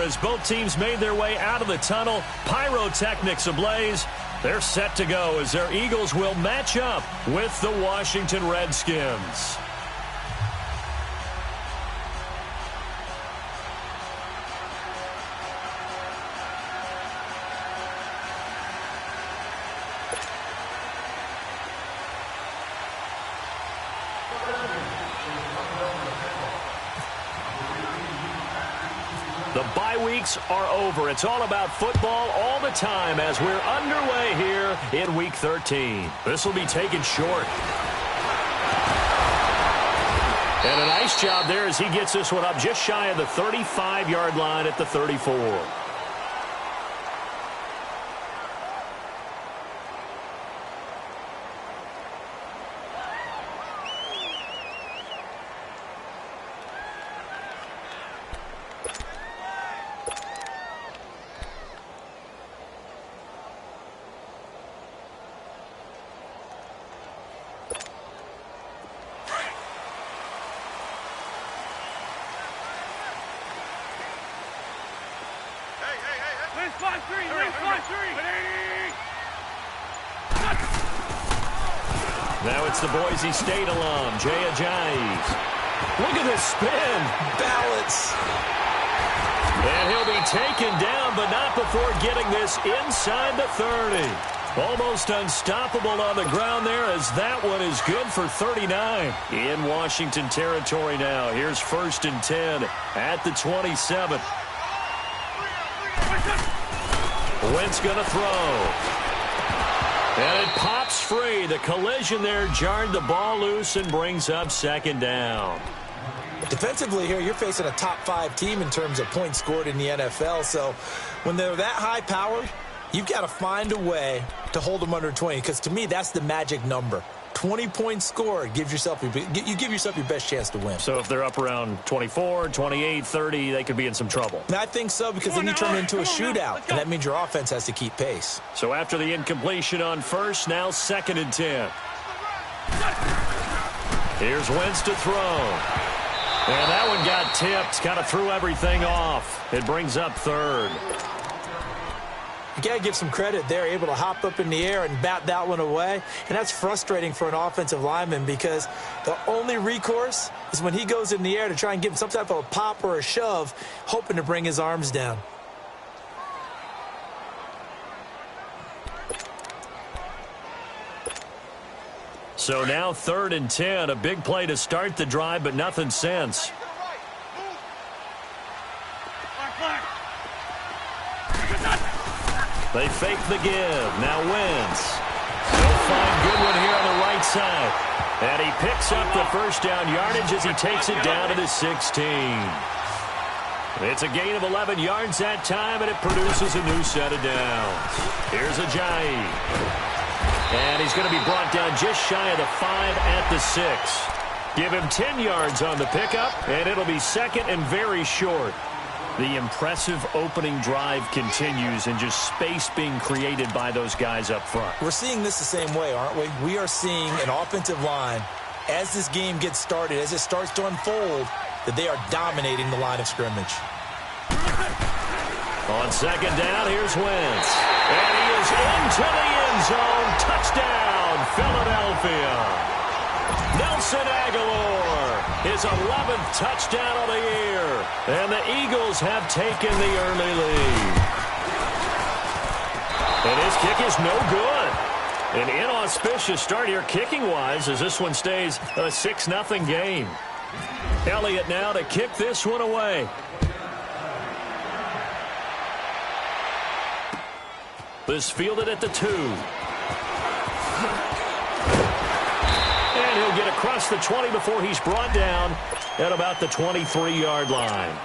as both teams made their way out of the tunnel. Pyrotechnics ablaze. They're set to go as their Eagles will match up with the Washington Redskins. The bye weeks are over. It's all about football all the time as we're underway here in Week 13. This will be taken short. And a nice job there as he gets this one up just shy of the 35-yard line at the 34. Now it's the Boise State alum, Jay Ajayi. Look at this spin. Balance. And he'll be taken down, but not before getting this inside the 30. Almost unstoppable on the ground there as that one is good for 39. In Washington territory now. Here's 1st and 10 at the 27. Wentz going to throw. And it pops free. The collision there jarred the ball loose and brings up 2nd down. Defensively here, you're facing a top 5 team in terms of points scored in the NFL. So when they're that high-powered, you've got to find a way to hold them under 20. Because to me, that's the magic number. 20 points scored, you give yourself your best chance to win. So if they're up around 24, 28, 30, they could be in some trouble. And I think so, because then you turn it into a shootout, and that means your offense has to keep pace. So after the incompletion on 1st, now 2nd and 10. Here's Wentz to throw. And that one got tipped, kind of threw everything off. It brings up 3rd. You got to give some credit there, able to hop up in the air and bat that one away. And that's frustrating for an offensive lineman because the only recourse is when he goes in the air to try and give him some type of a pop or a shove, hoping to bring his arms down. So now 3rd and 10, a big play to start the drive, but nothing since. They fake the give. Now Wentz. He'll find Goodwin here on the right side. And he picks up the 1st down yardage as he takes it down to the 16. It's a gain of 11 yards that time, and it produces a new set of downs. Here's Ajayi. And he's going to be brought down just shy of the 5 at the 6. Give him 10 yards on the pickup, and it'll be 2nd and very short. The impressive opening drive continues and just space being created by those guys up front. We're seeing this the same way, aren't we? We are seeing an offensive line, as this game gets started, as it starts to unfold, that they are dominating the line of scrimmage. On 2nd down, here's Wentz. And he is into the end zone. Touchdown, Philadelphia. Nelson Aguilar, his 11th touchdown of the year. And the Eagles have taken the early lead. And his kick is no good. An inauspicious start here kicking-wise as this one stays a 6-0 game. Elliott now to kick this one away. This fielded at the 2. And he'll get across the 20 before he's brought down at about the 23-yard line.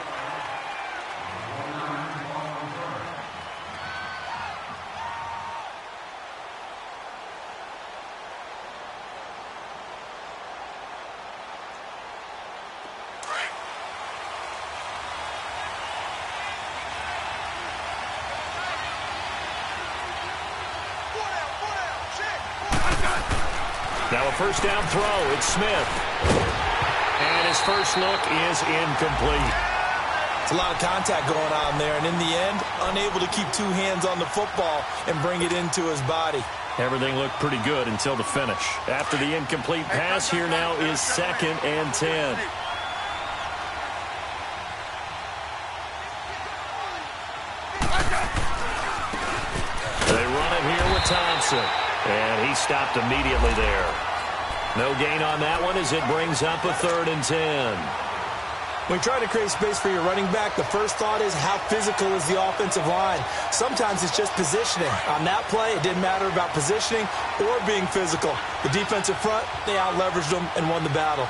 Now a 1st down throw. It's Smith. And his first look is incomplete. It's a lot of contact going on there, and in the end, unable to keep two hands on the football and bring it into his body. Everything looked pretty good until the finish. After the incomplete pass, here now is 2nd and 10. They run it here with Thompson, and he stopped immediately there. No gain on that one as it brings up a 3rd and 10. When you try to create space for your running back, the first thought is how physical is the offensive line. Sometimes it's just positioning. On that play, it didn't matter about positioning or being physical. The defensive front, they out-leveraged them and won the battle.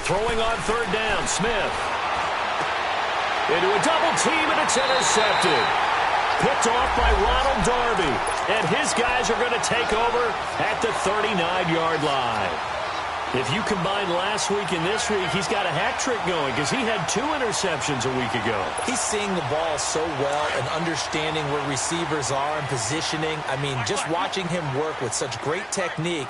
Throwing on 3rd down, Smith. Into a double team, and it's intercepted. Picked off by Ronald Darby. And his guys are going to take over at the 39-yard line. If you combine last week and this week, he's got a hat trick going because he had 2 interceptions a week ago. He's seeing the ball so well and understanding where receivers are and positioning. I mean, just watching him work with such great technique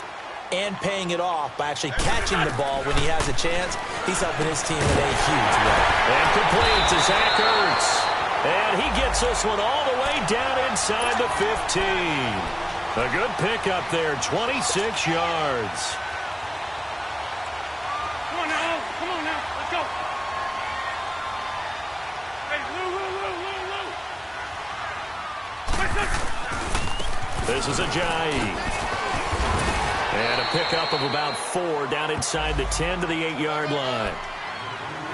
and paying it off by actually catching the ball when he has a chance, he's helping his team in a huge way. And complete to Zach Ertz. And he gets this one all the way down inside the 15. A good pickup there, 26 yards. Come on now, let's go. Hey, Lou. This is Ajayi. And a pickup of about 4 down inside the 10 to the 8-yard line.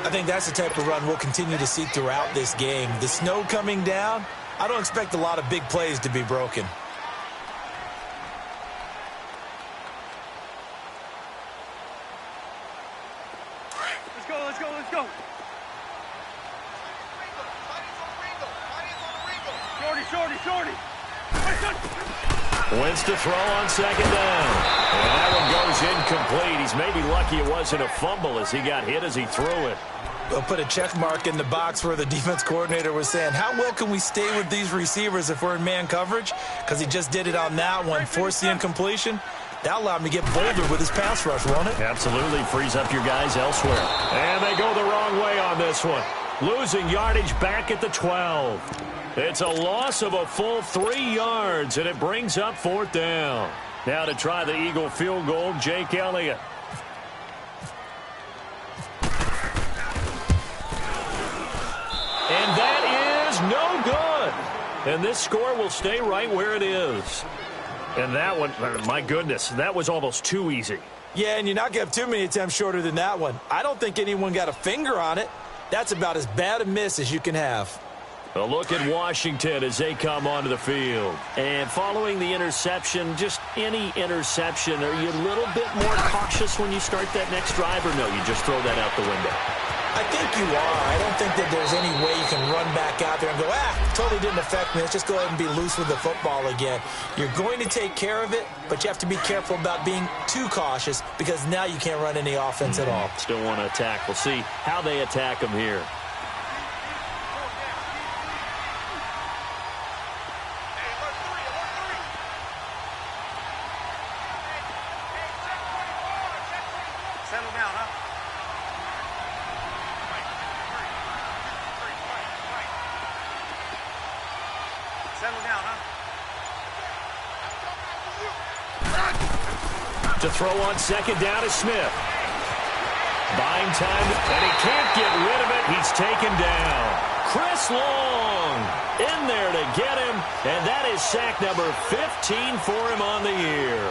I think that's the type of run we'll continue to see throughout this game. The snow coming down, I don't expect a lot of big plays to be broken. Let's go. Shorty. Wins to throw on 2nd down. And that one goes incomplete. He's maybe lucky it wasn't a fumble as he got hit as he threw it. They'll put a check mark in the box where the defense coordinator was saying, how well can we stay with these receivers if we're in man coverage? Because he just did it on that one, forced the incompletion. That allowed him to get bolder with his pass rush, won't it? Absolutely. Frees up your guys elsewhere. And they go the wrong way on this one. Losing yardage back at the 12. It's a loss of a full 3 yards, and it brings up 4th down. Now to try the Eagle field goal, Jake Elliott. And that is no good. And this score will stay right where it is. And that one, my goodness, that was almost too easy. Yeah, and you're not going to have too many attempts shorter than that one. I don't think anyone got a finger on it. That's about as bad a miss as you can have. A look at Washington as they come onto the field. And following the interception, just any interception, are you a little bit more cautious when you start that next drive, or no, you just throw that out the window? I think you are. I don't think that there's any way you can run back out there and go, totally didn't affect me. Let's just go ahead and be loose with the football again. You're going to take care of it, but you have to be careful about being too cautious because now you can't run any offense at all. Still want to attack. We'll see how they attack them here. Settle down, huh? Settle down, huh? To throw on 2nd down is Smith. Buying time, and he can't get rid of it. He's taken down. Chris Long in there to get him, and that is sack number 15 for him on the year.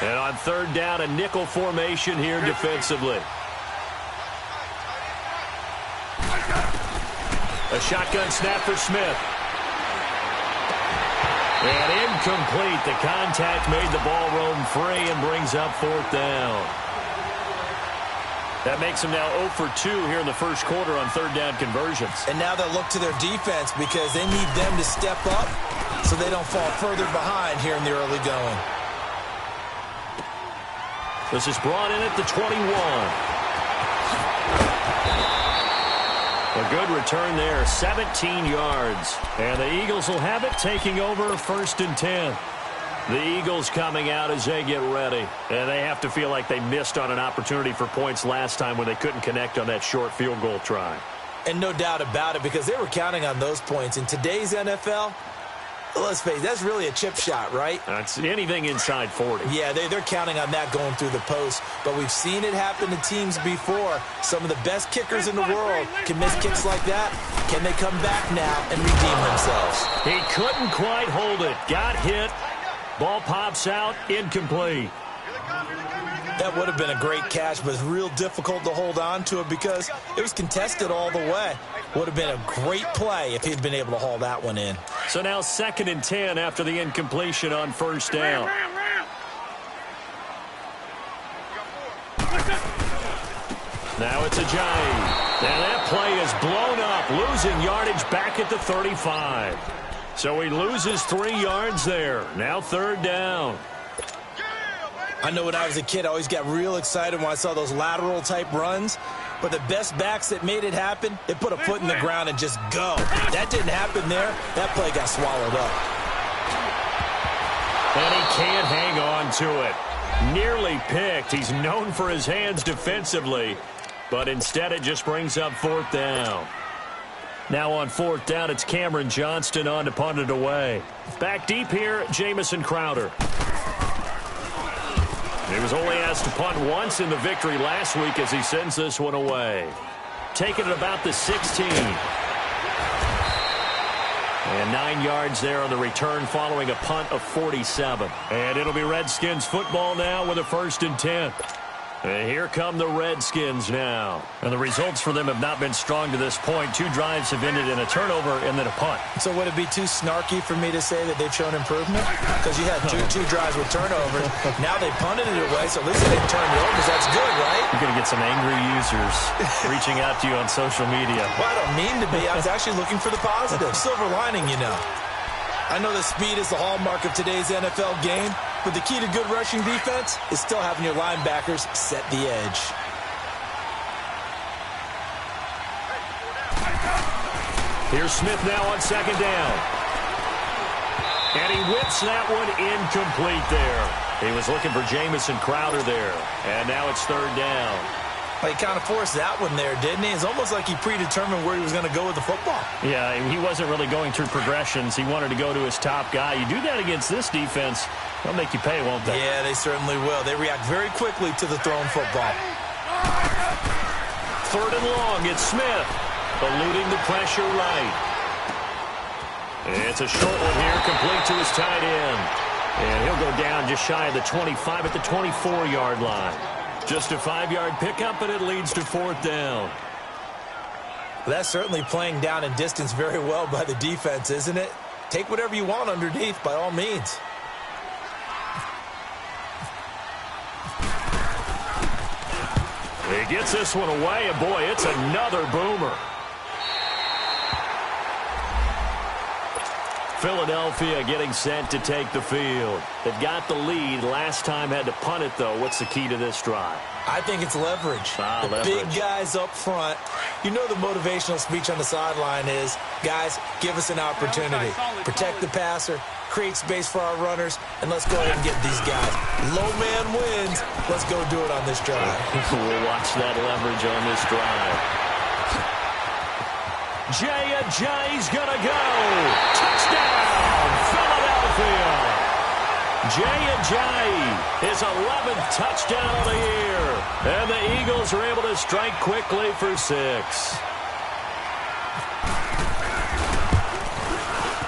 And on 3rd down, a nickel formation here defensively. A shotgun snap for Smith. And incomplete. The contact made the ball roam free and brings up 4th down. That makes them now 0 for 2 here in the first quarter on 3rd down conversions. And now they'll look to their defense because they need them to step up so they don't fall further behind here in the early going. This is brought in at the 21. A good return there, 17 yards. And the Eagles will have it, taking over 1st and 10. The Eagles coming out as they get ready. And they have to feel like they missed on an opportunity for points last time when they couldn't connect on that short field goal try. And no doubt about it, because they were counting on those points. In today's NFL, let's face it, that's really a chip shot, right? That's anything inside 40. Yeah, they're counting on that going through the post. But we've seen it happen to teams before. Some of the best kickers in the world can miss kicks like that. Can they come back now and redeem themselves? He couldn't quite hold it. Got hit. Ball pops out. Incomplete. That would have been a great catch, but it's real difficult to hold on to it because it was contested all the way. Would have been a great play if he'd been able to haul that one in. So now 2nd and 10 after the incompletion on 1st down. Now it's Ajayi. Now that play is blown up, losing yardage back at the 35. So he loses 3 yards there. Now 3rd down. I know when I was a kid, I always got real excited when I saw those lateral-type runs. But the best backs that made it happen, they put a foot in the ground and just go. That didn't happen there. That play got swallowed up. And he can't hang on to it. Nearly picked. He's known for his hands defensively. But instead, it just brings up 4th down. Now on 4th down, it's Cameron Johnston on to punt it away. Back deep here, Jamison Crowder. He was only asked to punt once in the victory last week as he sends this one away. Taking it about the 16. And 9 yards there on the return following a punt of 47. And it'll be Redskins football now with a 1st and 10. And here come the Redskins now. And the results for them have not been strong to this point. 2 drives have ended in a turnover and then a punt. So would it be too snarky for me to say that they've shown improvement? Because you had two drives with turnovers. Now they punted it away, so at least they didn't turn it over. That's good, right? You're going to get some angry users reaching out to you on social media. Well, I don't mean to be. I was actually looking for the positive. Silver lining, you know. I know that speed is the hallmark of today's NFL game, but the key to good rushing defense is still having your linebackers set the edge. Here's Smith now on 2nd down. And he whips that one incomplete there. He was looking for Jamison Crowder there. And now it's 3rd down. He kind of forced that one there, didn't he? It's almost like he predetermined where he was going to go with the football. Yeah, he wasn't really going through progressions. He wanted to go to his top guy. You do that against this defense, they'll make you pay, won't they? Yeah, they certainly will. They react very quickly to the thrown football. 3rd and long, it's Smith, eluding the pressure right. It's a short one here, complete to his tight end. And he'll go down just shy of the 25 at the 24-yard line. Just a 5-yard pickup, and it leads to 4th down. That's certainly playing down in distance very well by the defense, isn't it? Take whatever you want underneath, by all means. He gets this one away, and boy, it's another boomer. Philadelphia getting set to take the field. They've got the lead. Last time had to punt it, though. What's the key to this drive? I think it's leverage. The leverage. Big guys up front. You know the motivational speech on the sideline is, guys, give us an opportunity. Protect the passer, create space for our runners, and let's go ahead and get these guys. Low man wins. Let's go do it on this drive. We'll watch that leverage on this drive. Jay's gonna go. Touchdown, Philadelphia. Jay, his 11th touchdown of the year. And the Eagles are able to strike quickly for 6.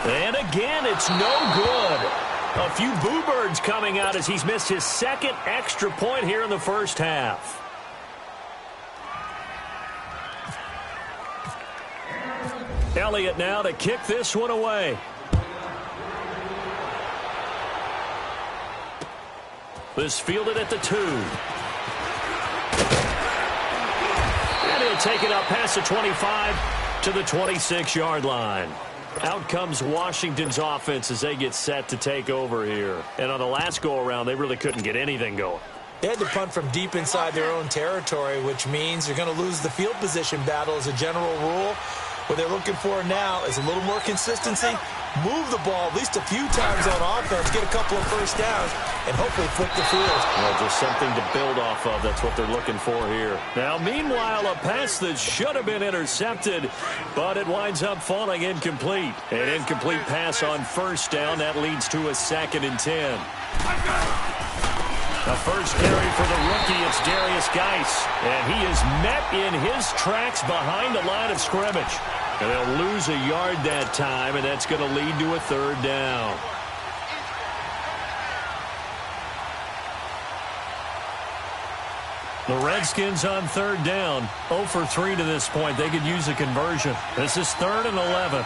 And again, it's no good. A few boo birds coming out as he's missed his 2nd extra point here in the first half. Elliott now to kick this one away. This fielded at the 2. And he'll take it up past the 25 to the 26-yard line. Out comes Washington's offense as they get set to take over here. And on the last go-around, they really couldn't get anything going. They had to punt from deep inside their own territory, which means you're going to lose the field position battle as a general rule. What they're looking for now is a little more consistency, move the ball at least a few times on offense, get a couple of first downs, and hopefully flip the field. Well, just something to build off of. That's what they're looking for here. Now, meanwhile, a pass that should have been intercepted, but it winds up falling incomplete. An incomplete pass on first down. That leads to a 2nd and 10. The first carry for the rookie, it's Darius Geis. And he is met in his tracks behind the line of scrimmage. And they'll lose a yard that time, and that's going to lead to a 3rd down. The Redskins on 3rd down. 0 for 3 to this point. They could use a conversion. This is 3rd and 11.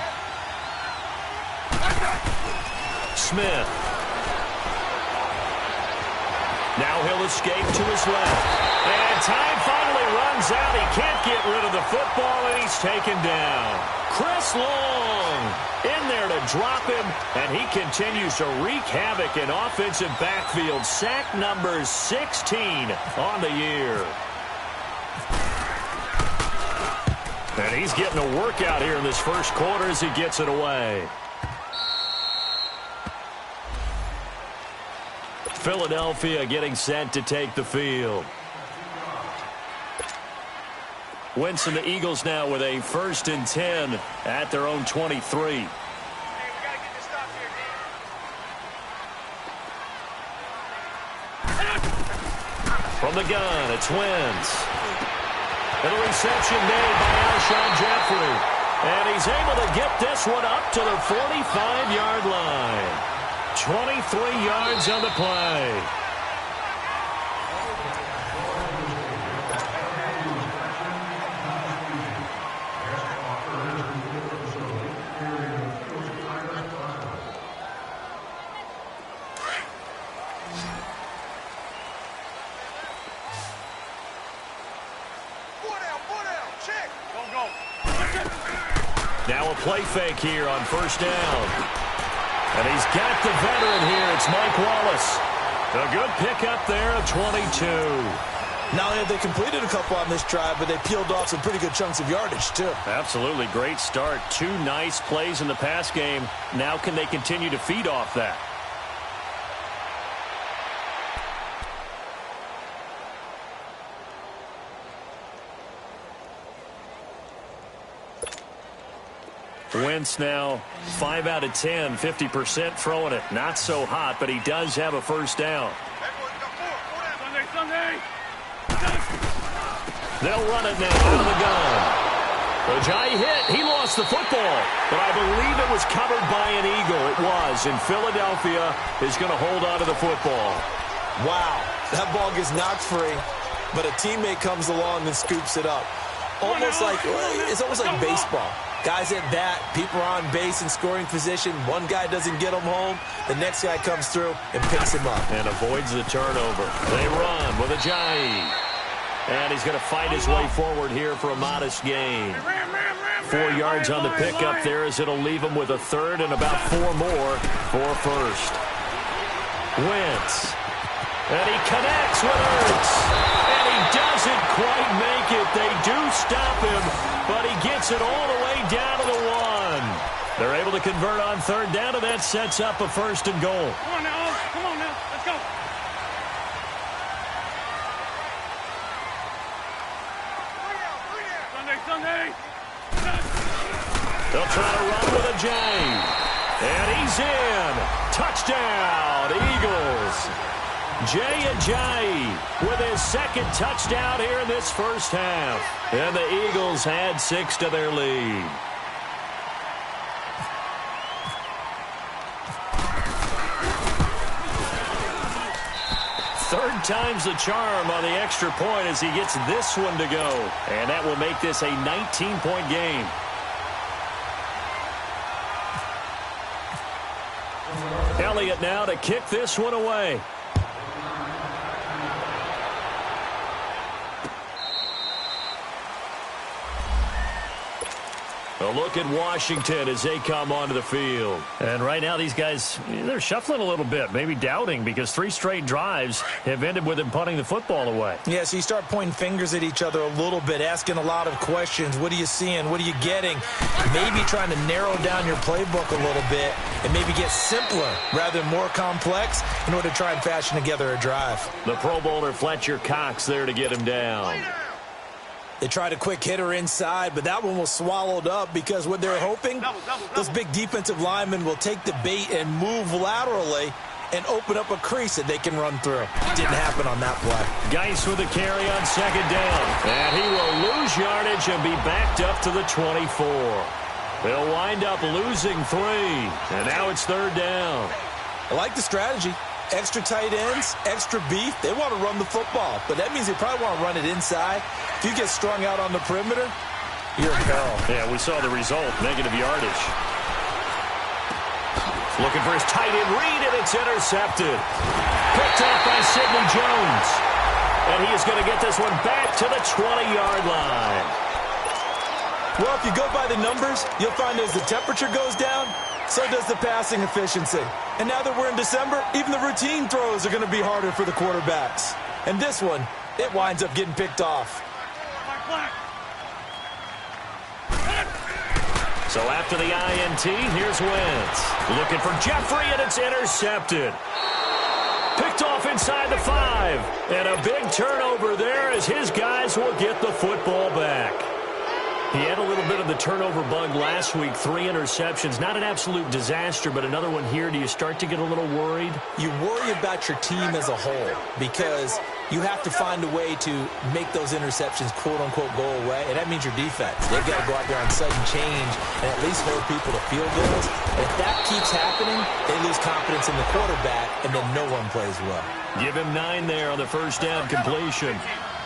Smith. Now he'll escape to his left. And time finally runs out. He can't get rid of the football, and he's taken down. Chris Long in there to drop him, and he continues to wreak havoc in offensive backfield. Sack number 16 on the year. And he's getting a workout here in this first quarter as he gets it away. Philadelphia getting set to take the field. Wentz and the Eagles now with a 1st and 10 at their own 23. From the gun, it's Wentz. And a reception made by Alshon Jeffrey. And he's able to get this one up to the 45-yard line. 23 yards on the play. Now a play fake here on 1st down. And he's got the veteran here. It's Mike Wallace. A good pickup there of 22. Not only have they completed a couple on this drive, but they peeled off some pretty good chunks of yardage, too. Absolutely. Great start. 2 nice plays in the pass game. Now can they continue to feed off that? Wentz now 5 out of 10, 50% throwing it. Not so hot, but he does have a first down. They'll run it now out of the gun. Ajayi hit. He lost the football, but I believe it was covered by an Eagle. It was, and Philadelphia is going to hold on to the football. Wow, that ball gets knocked free, but a teammate comes along and scoops it up. It's almost like baseball. Guys at bat, people are on base in scoring position. One guy doesn't get him home. The next guy comes through and picks him up. And avoids the turnover. They run with Ajayi. And he's going to fight his way forward here for a modest gain. 4 yards on the pickup there as it'll leave him with a 3rd and about 4 more for first. Wentz. And he connects with Ertz. And he doesn't quite make it. They do stop him, but he gets it all the way down to the 1. They're able to convert on 3rd down, and that sets up a 1st and goal. Come on now. Come on now. Let's go. Sunday. They'll try to run with Ajayi. And he's in. Touchdown, Eagles. Jay Ajayi with his 2nd touchdown here in this first half. And the Eagles add 6 to their lead. Third time's the charm on the extra point as he gets this one to go. And that will make this a 19-point game. Elliott now to kick this one away. A look at Washington as they come onto the field. And right now these guys, they're shuffling a little bit, maybe doubting, because 3 straight drives have ended with them punting the football away. Yeah, so you start pointing fingers at each other a little bit, asking a lot of questions. What are you seeing? What are you getting? Maybe trying to narrow down your playbook a little bit and maybe get simpler rather than more complex in order to try and fashion together a drive. The Pro Bowler Fletcher Cox there to get him down. They tried a quick hitter inside, but that one was swallowed up because what they're hoping, those big defensive linemen will take the bait and move laterally and open up a crease that they can run through. Didn't happen on that play. Geis with a carry on 2nd down. And he will lose yardage and be backed up to the 24. They'll wind up losing 3. And now it's 3rd down. I like the strategy. Extra tight ends, extra beef. They want to run the football, but that means they probably want to run it inside. If you get strung out on the perimeter, you're in peril. Yeah, we saw the result, negative yardage. Looking for his tight end read, and it's intercepted. Picked off by Sidney Jones. And he is going to get this one back to the 20-yard line. Well, if you go by the numbers, you'll find as the temperature goes down, so does the passing efficiency. And now that we're in December, even the routine throws are going to be harder for the quarterbacks. And this one, it winds up getting picked off. So after the INT, here's Wentz. Looking for Jeffrey, and it's intercepted. Picked off inside the 5. And a big turnover there as his guys will get the football back. He had a little bit of the turnover bug last week, 3 interceptions. Not an absolute disaster, but another one here. Do you start to get a little worried? You worry about your team as a whole because you have to find a way to make those interceptions, quote-unquote, go away, and that means your defense. They've got to go out there on sudden change and at least hold people to field goals. And if that keeps happening, they lose confidence in the quarterback, and then no one plays well. Give him 9 there on the 1st down completion.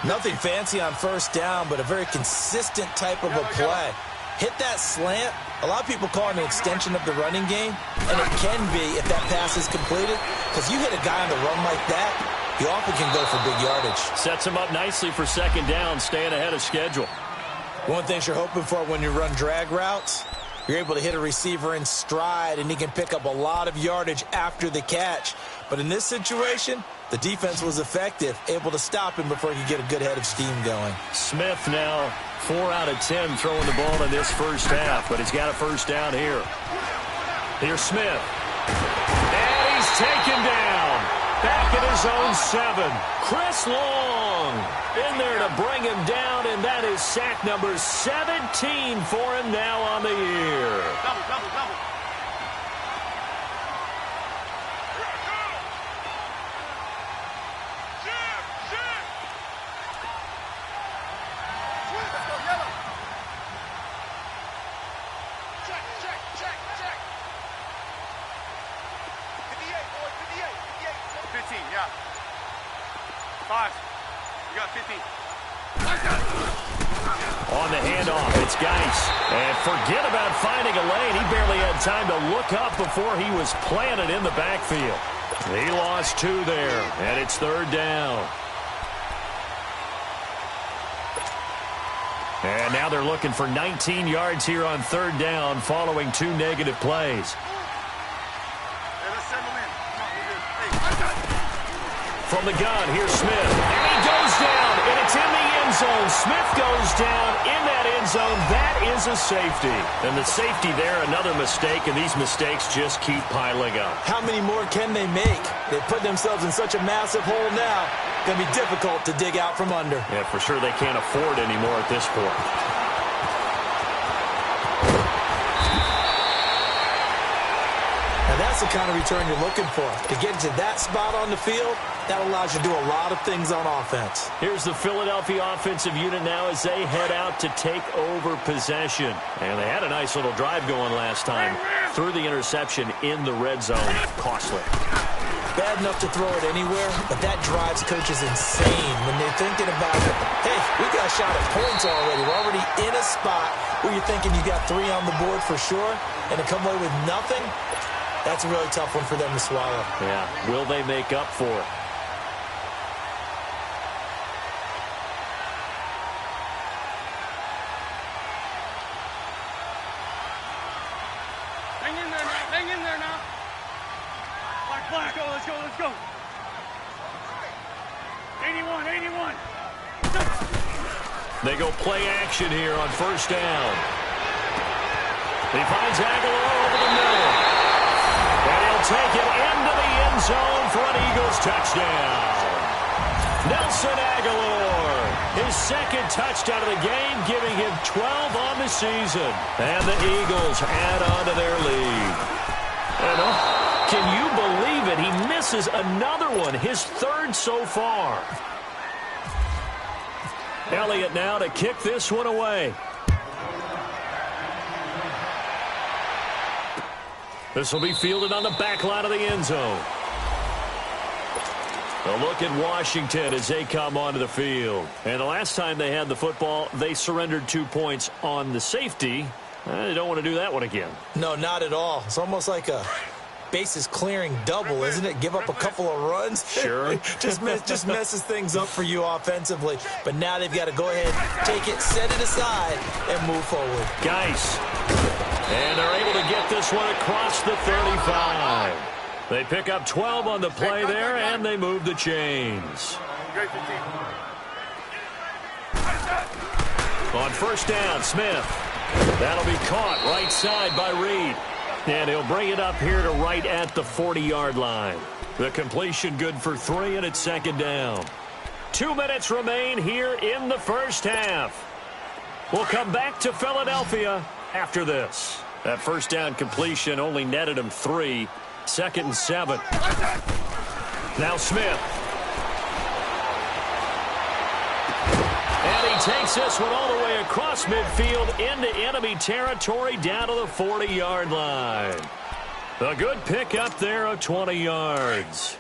Nothing fancy on 1st down, but a very consistent type of a play. Hit that slant. A lot of people call it an extension of the running game, and it can be if that pass is completed, because you hit a guy on the run like that, he often can go for big yardage. Sets him up nicely for 2nd down, staying ahead of schedule. One thing you're hoping for when you run drag routes, you're able to hit a receiver in stride, and he can pick up a lot of yardage after the catch. But in this situation, the defense was effective, able to stop him before he could get a good head of steam going. Smith now 4 out of 10 throwing the ball in this 1st half, but he's got a 1st down here. Here's Smith. And he's taken down. Back at his own 7. Chris Long in there to bring him down, and that is sack number 17 for him now on the year. Double. On the handoff, it's Geis. And forget about finding a lane. He barely had time to look up before he was planted in the backfield. He lost 2 there, and it's 3rd down. And now they're looking for 19 yards here on 3rd down following 2 negative plays. From the gun, here's Smith. And he goes down, and it's in the end zone. Smith goes down in that end zone. That is a safety. And the safety there, another mistake, and these mistakes just keep piling up. How many more can they make? They put themselves in such a massive hole now. It's going to be difficult to dig out from under. Yeah, for sure they can't afford anymore at this point. That's the kind of return you're looking for. To get to that spot on the field, that allows you to do a lot of things on offense. Here's the Philadelphia offensive unit now as they head out to take over possession. And they had a nice little drive going last time. Threw the interception in the red zone. Costly. Bad enough to throw it anywhere, but that drives coaches insane when they're thinking about it. Hey, we got a shot at points already. We're already in a spot where you're thinking you got 3 on the board for sure, and to come away with nothing, that's a really tough one for them to swallow. Yeah, will they make up for it? Hang in there now. Black. Let's go. 81. They go play action here on first down. He finds Aguilar over the middle. And he'll take it into the end zone for an Eagles touchdown. Nelson Aguilar, his second touchdown of the game, giving him 12 on the season. And the Eagles add on to their lead. And can you believe it? He misses another one, his third so far. Elliott now to kick this one away. This will be fielded on the back line of the end zone. A look at Washington as they come onto the field. And the last time they had the football, they surrendered 2 points on the safety. They don't want to do that one again. No, not at all. It's almost like a bases clearing double, isn't it? Give up a couple of runs. Sure. just messes things up for you offensively. But now they've got to go ahead, take it, set it aside, and move forward. Geis. And they're able to get this one across the 35. They pick up 12 on the play there, and they move the chains. On first down, Smith. That'll be caught right side by Reed. And he'll bring it up here to right at the 40-yard line. The completion good for 3, and it's second down. 2 minutes remain here in the first half. We'll come back to Philadelphia after this. That first down completion only netted him 3. 2nd and 7. Now Smith. And he takes this one all the way across midfield into enemy territory down to the 40-yard line. A good pick up there of 20 yards.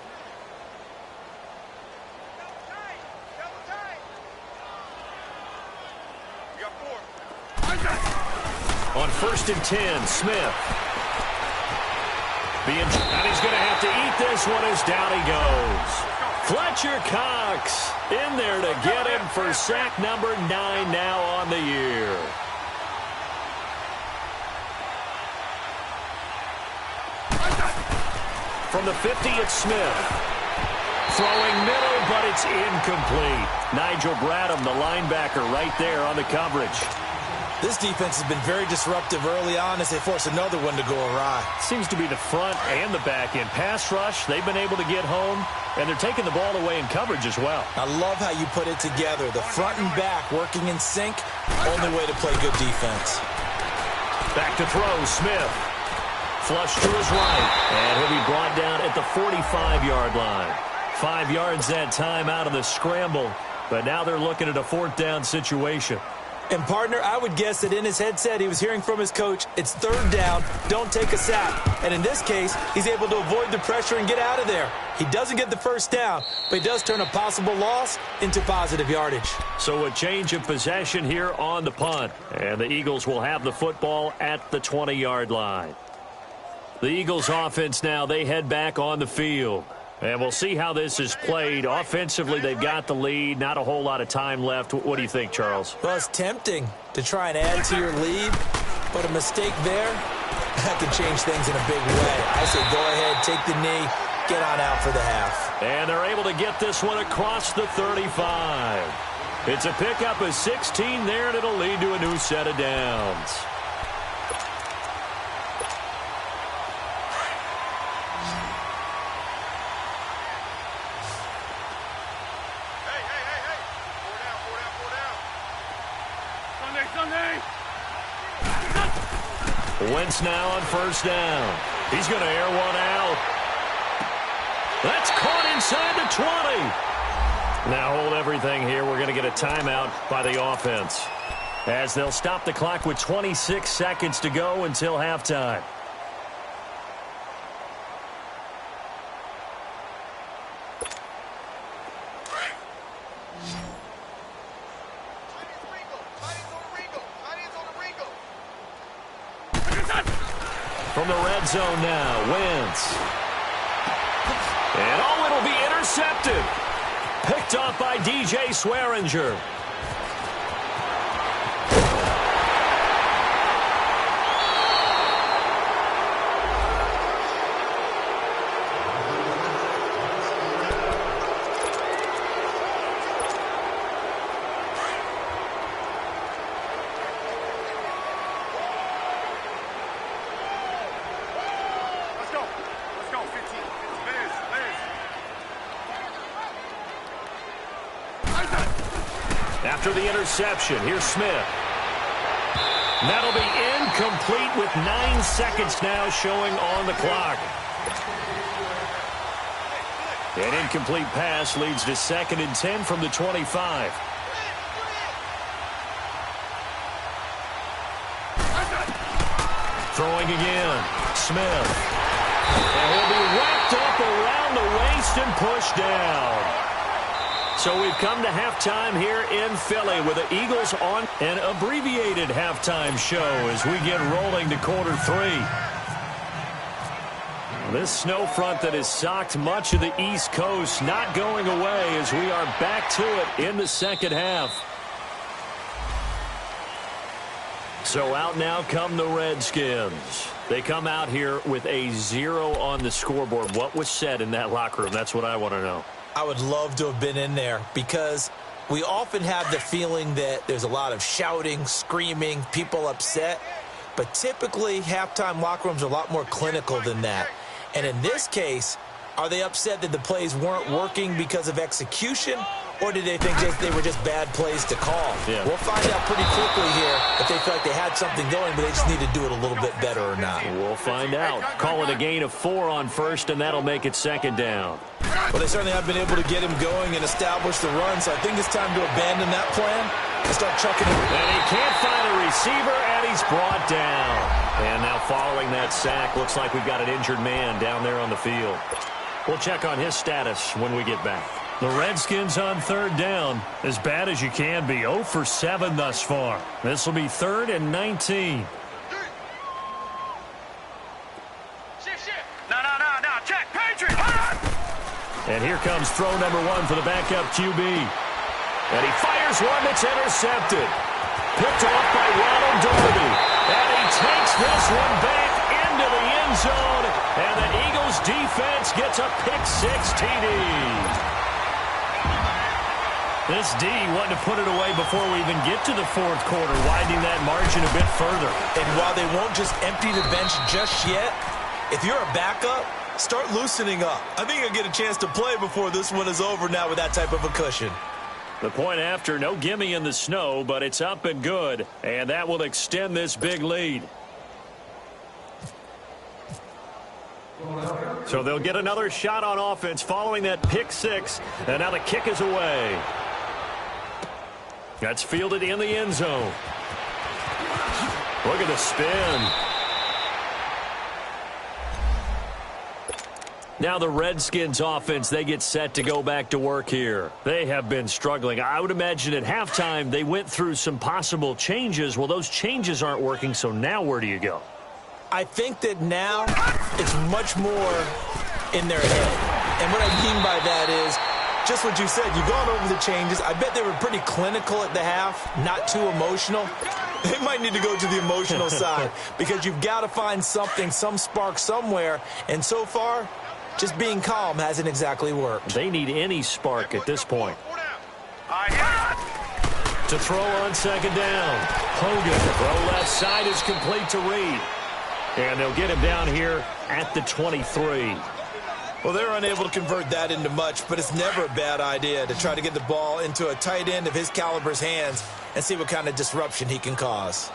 On 1st and 10, Smith. And he's going to have to eat this one as down he goes. Fletcher Cox in there to get him for sack number 9 now on the year. From the 50, it's Smith. Throwing middle, but it's incomplete. Nigel Bradham, the linebacker, right there on the coverage. This defense has been very disruptive early on as they force another one to go awry. Seems to be the front and the back end. Pass rush, they've been able to get home, and they're taking the ball away in coverage as well. I love how you put it together. The front and back working in sync, only way to play good defense. Back to throw, Smith. Flush to his right, and he'll be brought down at the 45-yard line. 5 yards that time out of the scramble, but now they're looking at a 4th down situation. And, partner, I would guess that in his headset he was hearing from his coach, it's 3rd down, don't take a sack. And in this case, he's able to avoid the pressure and get out of there. He doesn't get the 1st down, but he does turn a possible loss into positive yardage. So a change of possession here on the punt. And the Eagles will have the football at the 20-yard line. The Eagles offense now, they head back on the field. And we'll see how this is played. Offensively, they've got the lead. Not a whole lot of time left. What do you think, Charles? Well, it's tempting to try and add to your lead, but a mistake there, that could change things in a big way. I say go ahead, take the knee, get on out for the half. And they're able to get this one across the 35. It's a pickup of 16 there, and it'll lead to a new set of downs. Wentz now on 1st down. He's going to air one out. That's caught inside the 20. Now hold everything here. We're going to get a timeout by the offense, as they'll stop the clock with 26 seconds to go until halftime. From the red zone now, Wentz. And it'll be intercepted. Picked off by DJ Swearinger. after the interception. Here's Smith. That'll be incomplete with 9 seconds now showing on the clock. An incomplete pass leads to 2nd and 10 from the 25. Throwing again. Smith. And he'll be wrapped up around the waist and pushed down. So we've come to halftime here in Philly with the Eagles on an abbreviated halftime show as we get rolling to quarter 3. This snow front that has socked much of the East Coast not going away as we are back to it in the second half. So out now come the Redskins. They come out here with a 0 on the scoreboard. What was said in that locker room? That's what I want to know. I would love to have been in there because we often have the feeling that there's a lot of shouting, screaming, people upset. But typically, halftime locker rooms are a lot more clinical than that. And in this case, are they upset that the plays weren't working because of execution? Or did they think they were just bad plays to call? Yeah. We'll find out pretty quickly here if they feel like they had something going, but they just need to do it a little bit better or not. We'll find out. Call it a gain of 4 on first, and that'll make it 2nd down. Well, they certainly have been able to get him going and establish the run, so I think it's time to abandon that plan and start chucking him. And he can't find a receiver, and he's brought down. And now following that sack, looks like we've got an injured man down there on the field. We'll check on his status when we get back. The Redskins on 3rd down, as bad as you can be, 0 for 7 thus far. This will be 3rd and 19. No, check, Patriot, And here comes throw number 1 for the backup QB. And he fires one that's intercepted. Picked off by Ronald Darby. And he takes this one back into the end zone. And the Eagles defense gets a pick-6 TD. This D wanted to put it away before we even get to the 4th quarter, widening that margin a bit further. And while they won't just empty the bench just yet, if you're a backup, start loosening up. I think you'll get a chance to play before this one is over now with that type of a cushion. The point after, no gimme in the snow, but it's up and good. And that will extend this big lead. So they'll get another shot on offense following that pick-6. And now the kick is away. That's fielded in the end zone. Look at the spin. Now the Redskins offense, they get set to go back to work here. They have been struggling. I would imagine at halftime they went through some possible changes. Well, those changes aren't working, so now where do you go? I think that now it's much more in their head. And what I mean by that is just what you said. You've gone over the changes. I bet they were pretty clinical at the half, not too emotional. They might need to go to the emotional side because you've got to find something, some spark somewhere. And so far, just being calm hasn't exactly worked. They need any spark at this point. To throw on 2nd down. Hogan, throw left side is complete to Reed. And they'll get him down here at the 23. Well, they're unable to convert that into much, but it's never a bad idea to try to get the ball into a tight end of his caliber's hands and see what kind of disruption he can cause.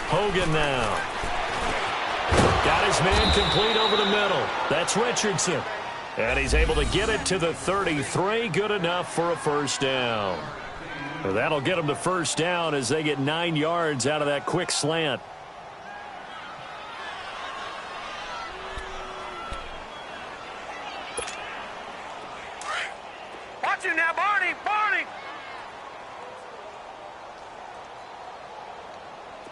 Hogan now. Got his man complete over the middle. That's Richardson. And he's able to get it to the 33. Good enough for a 1st down. Well, that'll get them the 1st down as they get 9 yards out of that quick slant. Watch him now, Barney!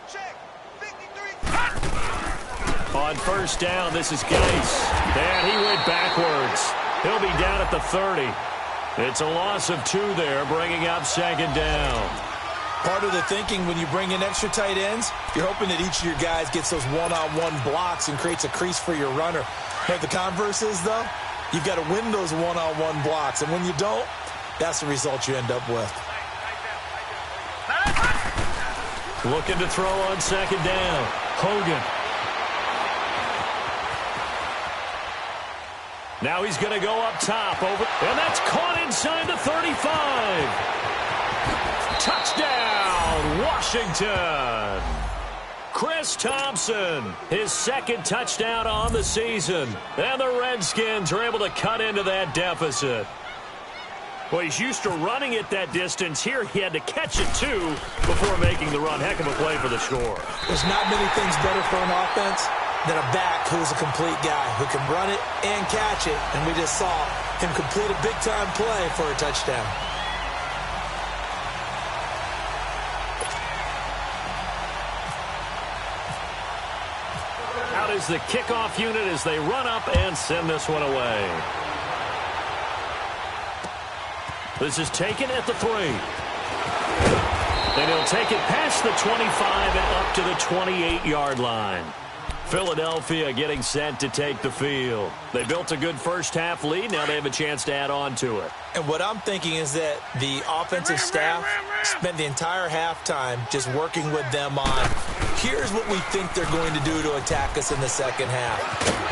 Check, 53. On 1st down, this is Geis. And he went backwards. He'll be down at the 30. It's a loss of 2 there, bringing up 2nd down. Part of the thinking when you bring in extra tight ends, you're hoping that each of your guys gets those one-on-one blocks and creates a crease for your runner. But the converse is, though, you've got to win those one-on-one blocks. And when you don't, that's the result you end up with. Looking to throw on 2nd down. Hogan. Now he's going to go up top. And that's caught inside the 35. Touchdown, Washington. Chris Thompson, his second touchdown on the season. And the Redskins are able to cut into that deficit. Well, he's used to running it that distance. Here he had to catch it, too, before making the run. Heck of a play for the score. There's not many things better for an offense than a back who's a complete guy who can run it and catch it. And we just saw him complete a big-time play for a touchdown. Out is the kickoff unit as they run up and send this one away. This is taken at the 3. And he'll take it past the 25 and up to the 28-yard line. Philadelphia getting set to take the field. They built a good first-half lead. Now they have a chance to add on to it. And what I'm thinking is that the offensive staff spent the entire halftime just working with them on, here's what we think they're going to do to attack us in the second half.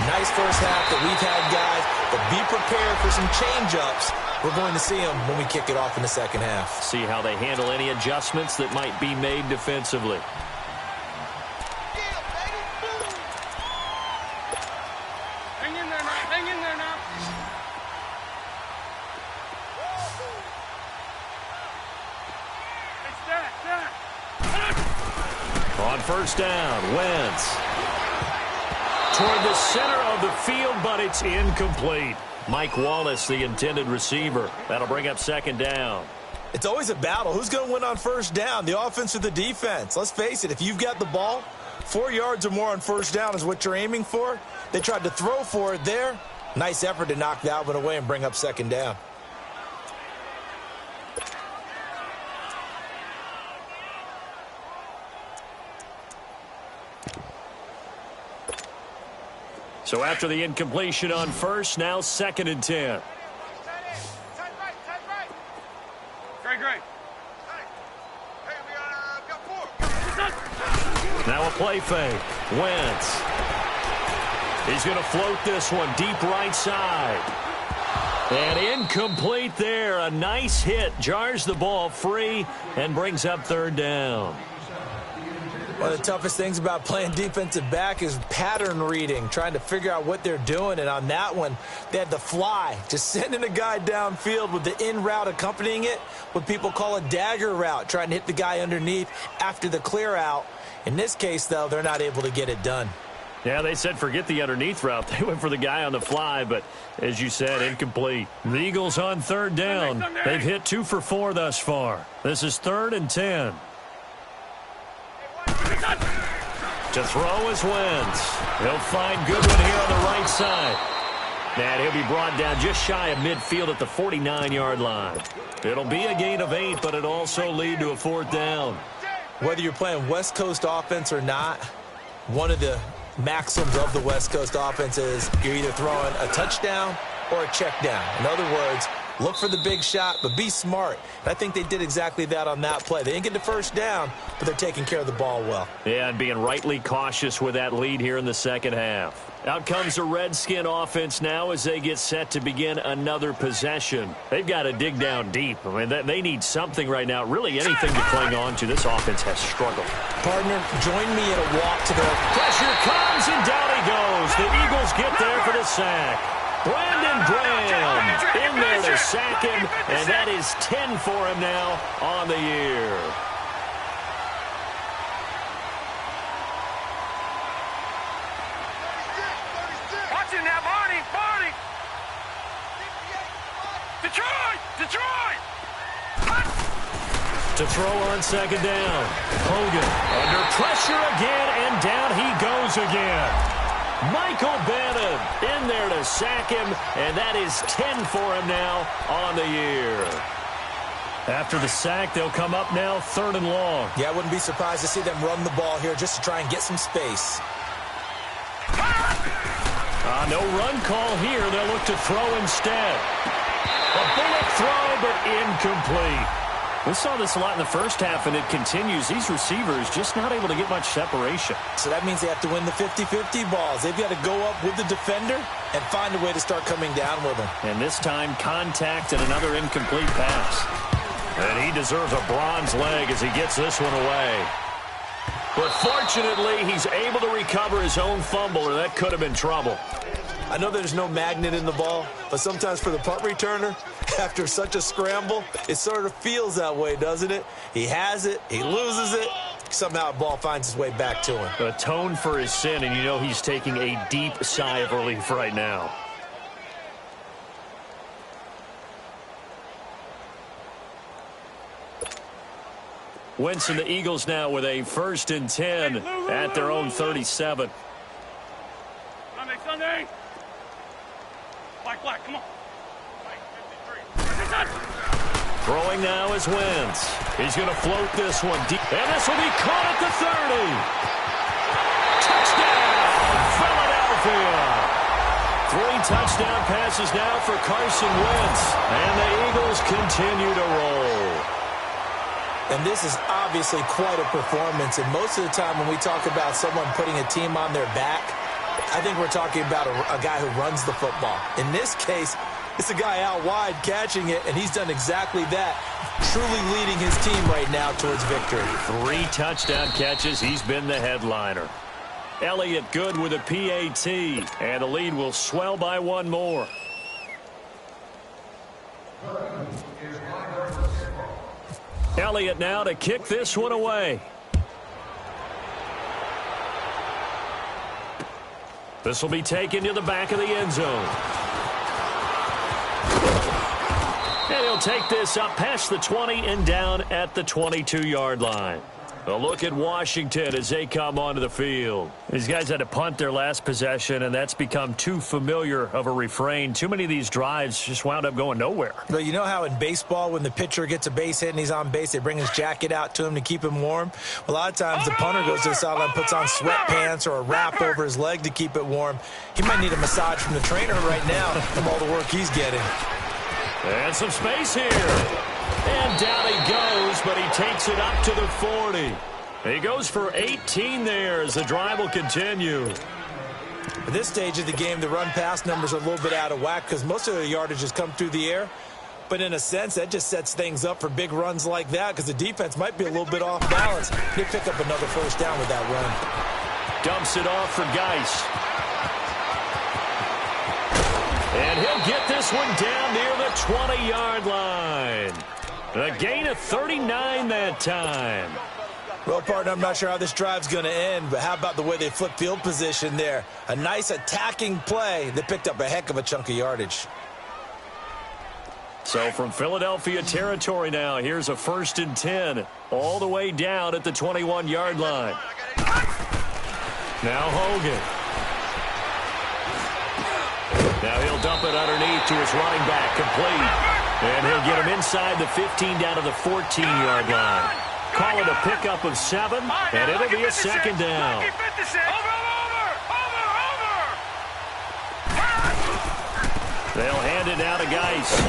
Nice first half that we've had, guys, but be prepared for some change-ups. We're going to see them when we kick it off in the second half. See how they handle any adjustments that might be made defensively. On first down, Wentz. Toward the center of the field, but it's incomplete. Mike Wallace, the intended receiver. That'll bring up second down. It's always a battle. Who's going to win on first down, the offense or the defense? Let's face it, if you've got the ball, 4 yards or more on first down is what you're aiming for. They tried to throw for it there. Nice effort to knock that one away and bring up second down. So after the incompletion on first, now second and 10. Great. Now a play fake. Wentz. He's going to float this one deep right side. And incomplete there. A nice hit. Jars the ball free and brings up third down. One of the toughest things about playing defensive back is pattern reading, trying to figure out what they're doing. And on that one, they had the fly, just sending a guy downfield with the in route accompanying it, what people call a dagger route, trying to hit the guy underneath after the clear out. In this case, though, they're not able to get it done. Yeah, they said forget the underneath route. They went for the guy on the fly, but as you said, incomplete. The Eagles on third down. They've hit 2 for 4 thus far. This is 3rd and 10. To throw is Wentz. He'll find Goodwin here on the right side. And he'll be brought down just shy of midfield at the 49-yard line. It'll be a gain of 8, but it'll also lead to a 4th down. Whether you're playing West Coast offense or not, one of the maxims of the West Coast offense is you're either throwing a touchdown or a check down. In other words, look for the big shot, but be smart. And I think they did exactly that on that play. They didn't get the first down, but they're taking care of the ball well. Yeah, and being rightly cautious with that lead here in the second half. Out comes the Redskin offense now as they get set to begin another possession. They've got to dig down deep. I mean, they need something right now, really anything to cling on to. This offense has struggled. Partner, join me in a walk to the... Pressure comes, and down he goes. The Eagles get there for the sack. Brandon Graham in there to sack him, and that is 10 for him now on the year. Watch it now, Barney! Detroit! To throw on second down. Hogan under pressure again, and down he goes again. Michael Bannon in there to sack him, and that is 10 for him now on the year. After the sack, they'll come up now 3rd and long. Yeah, I wouldn't be surprised to see them run the ball here just to try and get some space. No run call here. They'll look to throw instead. A bullet throw, but incomplete. We saw this a lot in the first half, and it continues. These receivers just not able to get much separation. So that means they have to win the 50-50 balls. They've got to go up with the defender and find a way to start coming down with them. And this time, contact and another incomplete pass. And he deserves a bronze leg as he gets this one away. But fortunately, he's able to recover his own fumble, or that could have been trouble. I know there's no magnet in the ball, but sometimes for the punt returner, after such a scramble, it sort of feels that way, doesn't it? He has it, he loses it, somehow the ball finds its way back to him. Atone for his sin, and you know he's taking a deep sigh of relief right now. Wentz and the Eagles now with a 1st and 10 at their own 37. Sunday. Black, come on. Throwing now is Wentz. He's going to float this one deep. And this will be caught at the 30. Touchdown, Philadelphia. 3 touchdown passes now for Carson Wentz. And the Eagles continue to roll. And this is obviously quite a performance. And most of the time when we talk about someone putting a team on their back, I think we're talking about a guy who runs the football. In this case, it's a guy out wide catching it, and he's done exactly that, truly leading his team right now towards victory. 3 touchdown catches. He's been the headliner. Elliott good with a PAT, and the lead will swell by 1 more. Elliott now to kick this one away. This will be taken to the back of the end zone. And he'll take this up past the 20 and down at the 22-yard line. A look at Washington as they come onto the field. These guys had to punt their last possession, and that's become too familiar of a refrain. Too many of these drives just wound up going nowhere. But you know how in baseball, when the pitcher gets a base hit and he's on base, they bring his jacket out to him to keep him warm? A lot of times the punter goes to the sideline, puts on sweatpants or a wrap over his leg to keep it warm. He might need a massage from the trainer right now from all the work he's getting. And some space here. And down he goes, but he takes it up to the 40. He goes for 18 there as the drive will continue. At this stage of the game, the run-pass numbers are a little bit out of whack because most of the yardage has come through the air. But in a sense, that just sets things up for big runs like that because the defense might be a little bit off balance. They pick up another 1st down with that run. Dumps it off for Geis. And he'll get this one down near the 20-yard line. A gain of 39 that time. Well, partner, I'm not sure how this drive's going to end, but how about the way they flip field position there? A nice attacking play that picked up a heck of a chunk of yardage. So from Philadelphia territory now, here's a 1st and 10 all the way down at the 21-yard line. Now Hogan. Now he'll dump it underneath to his running back, complete. And he'll get him inside the 15 down to the 14-yard line. Call it a pickup of 7, and it'll be a 2nd down. They'll hand it out to Geis.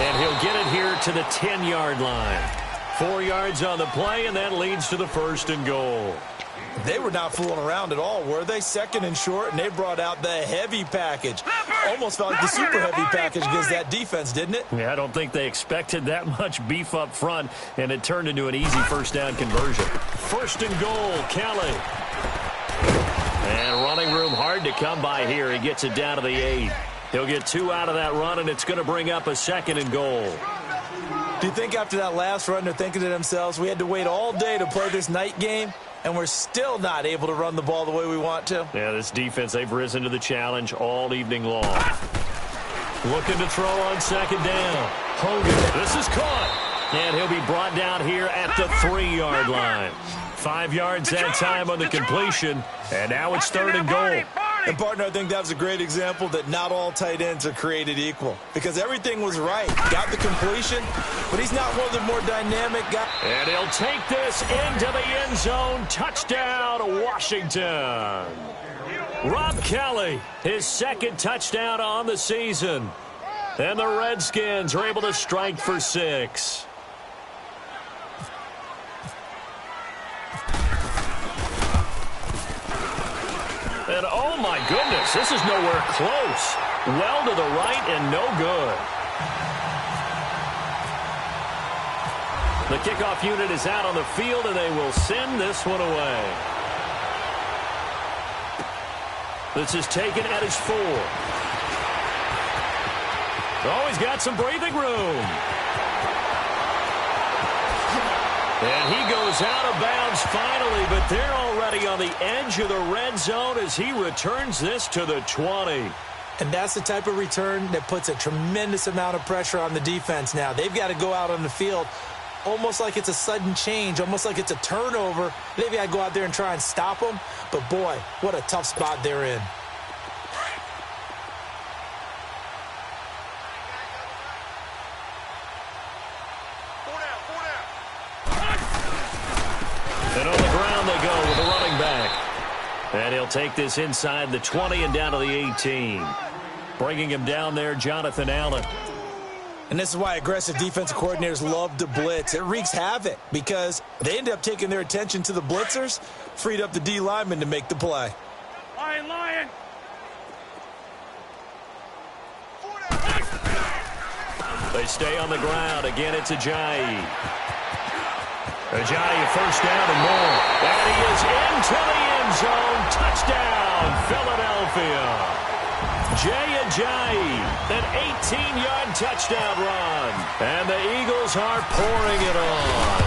And he'll get it here to the 10-yard line. 4 yards on the play, and that leads to the 1st and goal. They were not fooling around at all, were they? 2nd and short, and they brought out the heavy package. Almost felt like the super heavy package against that defense, didn't it? Yeah, I don't think they expected that much beef up front, and it turned into an easy 1st down conversion. 1st and goal, Kelly. And running room hard to come by here. He gets it down to the 8. He'll get 2 out of that run, and it's going to bring up a 2nd and goal. Do you think after that last run they're thinking to themselves, we had to wait all day to play this night game? And we're still not able to run the ball the way we want to. Yeah, this defense, they've risen to the challenge all evening long. Looking to throw on 2nd down. Hogan, this is caught. And he'll be brought down here at the 3-yard line. 5 yards that time on the completion. And now it's 3rd and goal. And, partner, I think that was a great example that not all tight ends are created equal. Because everything was right. Got the completion, but he's not one of the more dynamic guys. And he'll take this into the end zone. Touchdown, Washington. Rob Kelly, his 2nd touchdown on the season. And the Redskins are able to strike for 6. And oh my goodness, this is nowhere close. Well to the right and no good. The kickoff unit is out on the field, and they will send this one away. This is taken at his 4. Oh, he's got some breathing room. And he goes out of bounds finally, but they're already on the edge of the red zone as he returns this to the 20. And that's the type of return that puts a tremendous amount of pressure on the defense now. They've got to go out on the field almost like it's a sudden change, almost like it's a turnover. They've got to go out there and try and stop them. But, boy, what a tough spot they're in. And on the ground they go with a running back. And he'll take this inside the 20 and down to the 18. Bringing him down there, Jonathan Allen. And this is why aggressive defensive coordinators love to blitz. It wreaks havoc because they end up taking their attention to the blitzers, freed up the D lineman to make the play. Lion. They stay on the ground. Again, it's Ajayi. Ajayi, first down and more. And he is into the end zone. Touchdown, Philadelphia. Jay Ajayi, an 18-yard touchdown run. And the Eagles are pouring it on.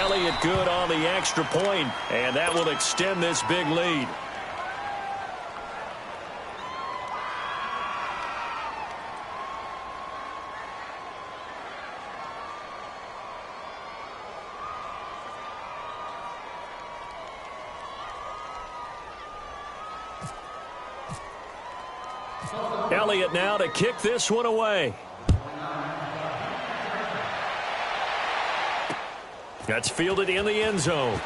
Elliott good on the extra point, and that will extend this big lead. Elliott now to kick this one away. That's fielded in the end zone.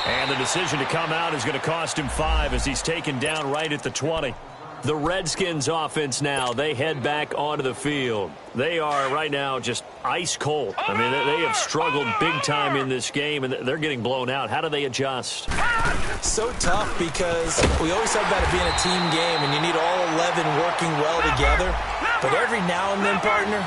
And the decision to come out is going to cost him 5 as he's taken down right at the 20. The Redskins offense now, they head back onto the field. They are right now just ice cold. I mean, they have struggled big time in this game, and they're getting blown out. How do they adjust? So tough because we always talk about it being a team game, and you need all 11 working well together. But every now and then, partner,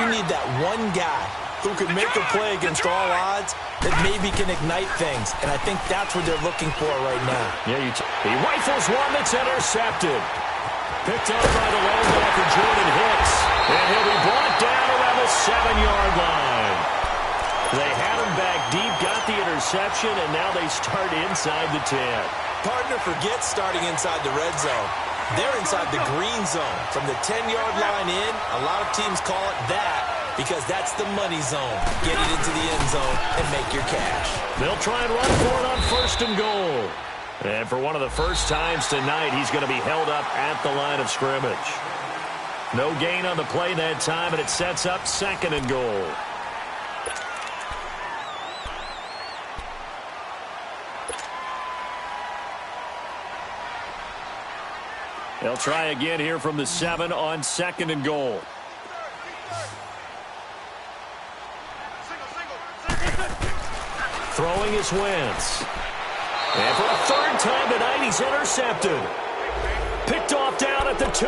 you need that one guy who can make a play against all odds that maybe can ignite things. And I think that's what they're looking for right now. Yeah, he rifles one that's intercepted. Picked up by the linebacker, Jordan Hicks. And he'll be brought down around the 7-yard line. They had him back deep, got the interception, and now they start inside the 10. Partner, forget starting inside the red zone. They're inside the green zone. From the 10-yard line in, a lot of teams call it that because that's the money zone. Get it into the end zone and make your cash. They'll try and run for it on 1st and goal. And for one of the first times tonight, he's going to be held up at the line of scrimmage. No gain on the play that time, and it sets up 2nd and goal. They'll try again here from the 7 on 2nd and goal. Throwing is Wentz. And for a 3rd time tonight, he's intercepted. Picked off down at the 2.